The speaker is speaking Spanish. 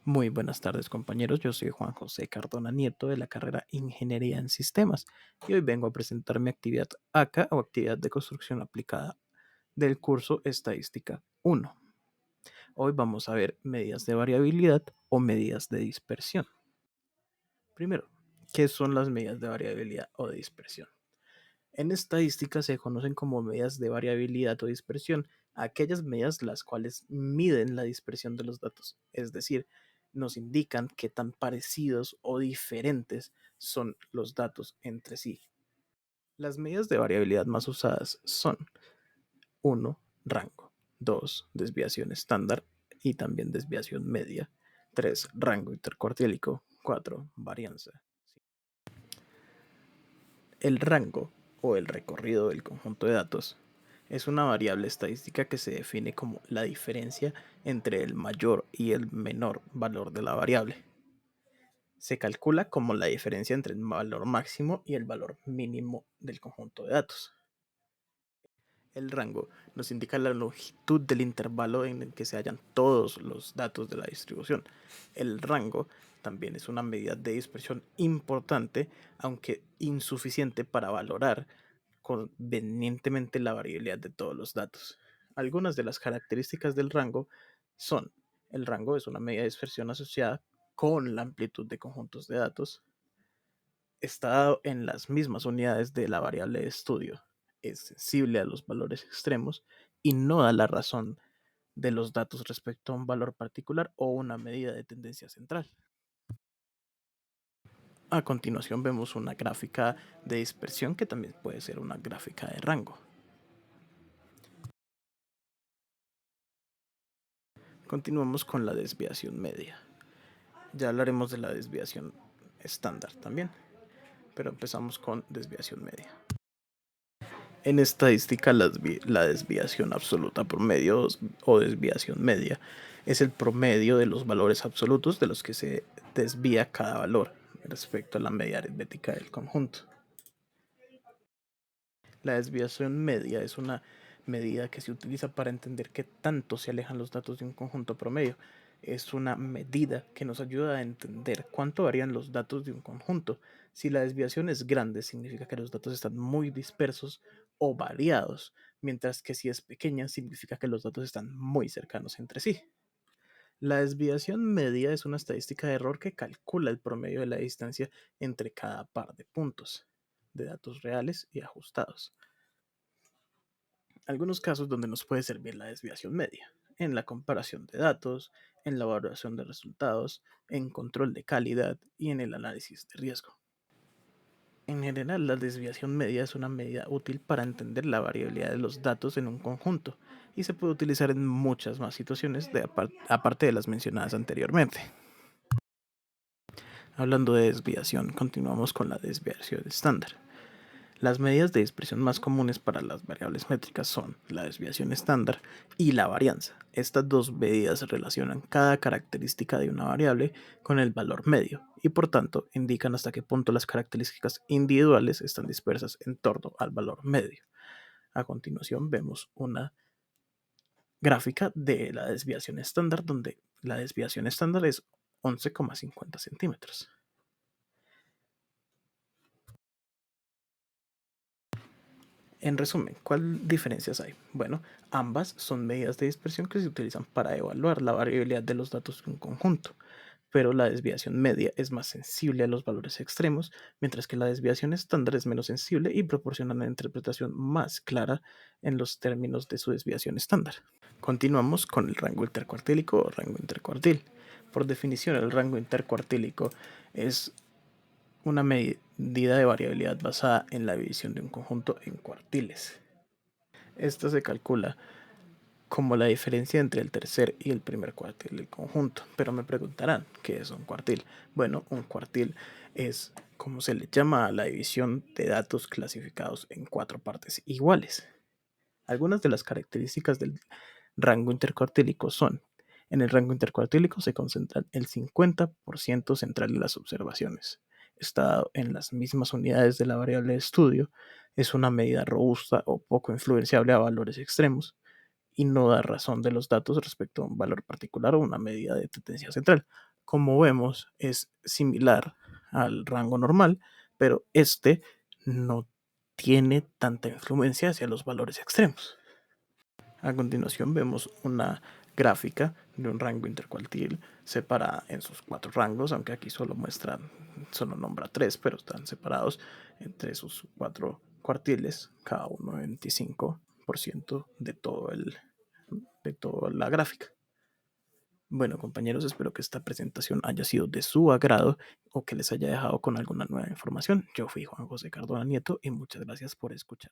Muy buenas tardes, compañeros. Yo soy Juan José Cardona Nieto de la carrera Ingeniería en Sistemas y hoy vengo a presentar mi actividad ACA o actividad de construcción aplicada del curso Estadística 1. Hoy vamos a ver medidas de variabilidad o medidas de dispersión. Primero, ¿qué son las medidas de variabilidad o de dispersión? En estadística se conocen como medidas de variabilidad o dispersión aquellas medidas las cuales miden la dispersión de los datos, es decir, nos indican qué tan parecidos o diferentes son los datos entre sí. Las medidas de variabilidad más usadas son 1, rango; 2, desviación estándar y también desviación media; 3, rango intercuartílico; 4, varianza. El rango o el recorrido del conjunto de datos es una variable estadística que se define como la diferencia entre el mayor y el menor valor de la variable. Se calcula como la diferencia entre el valor máximo y el valor mínimo del conjunto de datos. El rango nos indica la longitud del intervalo en el que se hallan todos los datos de la distribución. El rango también es una medida de dispersión importante, aunque insuficiente para valorar convenientemente la variabilidad de todos los datos. Algunas de las características del rango son: el rango es una medida de dispersión asociada con la amplitud de conjuntos de datos, está dado en las mismas unidades de la variable de estudio, es sensible a los valores extremos y no da la razón de los datos respecto a un valor particular o una medida de tendencia central. A continuación vemos una gráfica de dispersión que también puede ser una gráfica de rango. Continuamos con la desviación media. Ya hablaremos de la desviación estándar también, pero empezamos con desviación media. En estadística, la desviación absoluta promedio o desviación media es el promedio de los valores absolutos de los que se desvía cada valor respecto a la media aritmética del conjunto. La desviación media es una medida que se utiliza para entender qué tanto se alejan los datos de un conjunto promedio. Es una medida que nos ayuda a entender cuánto varían los datos de un conjunto. Si la desviación es grande, significa que los datos están muy dispersos o variados, mientras que si es pequeña, significa que los datos están muy cercanos entre sí. La desviación media es una estadística de error que calcula el promedio de la distancia entre cada par de puntos de datos reales y ajustados. Algunos casos donde nos puede servir la desviación media: en la comparación de datos, en la evaluación de resultados, en control de calidad y en el análisis de riesgo. En general, la desviación media es una medida útil para entender la variabilidad de los datos en un conjunto y se puede utilizar en muchas más situaciones aparte de las mencionadas anteriormente. Hablando de desviación, continuamos con la desviación estándar. Las medidas de dispersión más comunes para las variables métricas son la desviación estándar y la varianza. Estas dos medidas relacionan cada característica de una variable con el valor medio y por tanto indican hasta qué punto las características individuales están dispersas en torno al valor medio. A continuación vemos una gráfica de la desviación estándar donde la desviación estándar es 11,50 centímetros. En resumen, ¿cuál diferencias hay? Bueno, ambas son medidas de dispersión que se utilizan para evaluar la variabilidad de los datos de un conjunto, pero la desviación media es más sensible a los valores extremos, mientras que la desviación estándar es menos sensible y proporciona una interpretación más clara en los términos de su desviación estándar. Continuamos con el rango intercuartílico o rango intercuartil. Por definición, el rango intercuartílico es una medida de variabilidad basada en la división de un conjunto en cuartiles. Esta se calcula como la diferencia entre el tercer y el primer cuartil del conjunto. Pero me preguntarán, ¿qué es un cuartil? Bueno, un cuartil es como se le llama a la división de datos clasificados en cuatro partes iguales. Algunas de las características del rango intercuartílico son: en el rango intercuartílico se concentra el 50% central de las observaciones. Está en las mismas unidades de la variable de estudio, es una medida robusta o poco influenciable a valores extremos y no da razón de los datos respecto a un valor particular o una medida de tendencia central. Como vemos, es similar al rango normal, pero este no tiene tanta influencia hacia los valores extremos. A continuación vemos una gráfica de un rango intercuartil separada en sus 4 rangos, aunque aquí solo nombra 3, pero están separados entre sus 4 cuartiles, cada uno 25% de toda la gráfica. Bueno, compañeros, espero que esta presentación haya sido de su agrado o que les haya dejado con alguna nueva información. Yo fui Juan José Cardona Nieto y muchas gracias por escuchar.